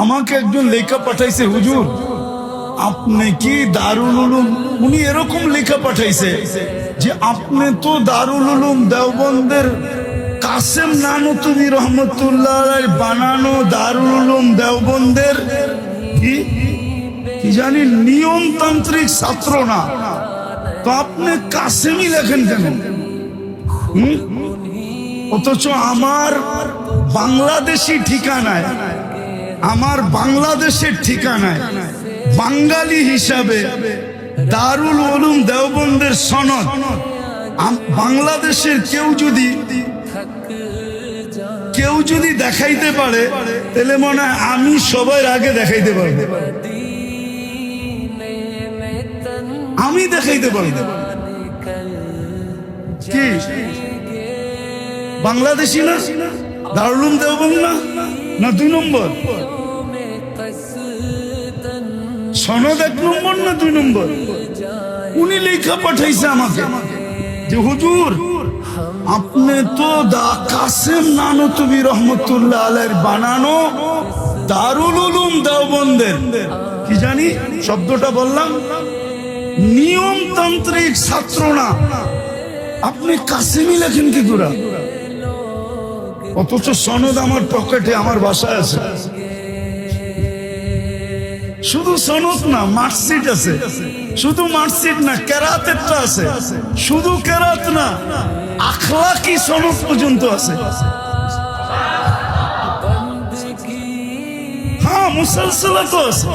আমাকে একজন লেখা পাঠাইছে, হুজুর আপনি কি দারুল উলুম, উনি এরকম লেখা পাঠাইছে যে আপনি তো দারুল উলুম দেওবন্দের কাসেম নানুতুবি রহমতুল্লাহ বানানো দারুল উলুম দেওবন্দের কি জানি নিয়মতান্ত্রিক ছাত্র না, তো আপনি কাসেমই লেখেন কেন? অথচ আমার বাংলাদেশি ঠিকানায়, আমার বাংলাদেশের ঠিকানায় বাঙালি হিসাবে দারুল উলুম দেওবন্দের সনদ বাংলাদেশের কেউ যদি দেখাইতে পারে তাহলে মনে হয় আমি সবার আগে দেখাইতে পারবো, আমি দেখাইতে পারবো। কি বাংলাদেশি না, দারুল উলুম দেওবন্দ না 2 নম্বর সনদ, 1 নম্বর না 2 নম্বর? উনি লেখা পাঠাইছে আমাকে যে হুজুর আপনি তো কাসেম নানুতুবি রহমতুল্লাহ আলাইহির বানানো দারুল উলুম দেওবন্দের কি জানি শব্দটা বললাম নিয়মতান্ত্রিক ছাত্র না, আপনি কাসেমই লেখেন কি করে? অথচ সনদ আমার পকেটে, আমার বাসায় আছে। শুধু সনদ না, মার্কশিট আছে। শুধু মার্কশিট না, কেরাতেরটা আছে। শুধু কেরাত না, আখলাকি সনদ পর্যন্ত আছে। হ্যাঁ, মুসালসালাত আছে।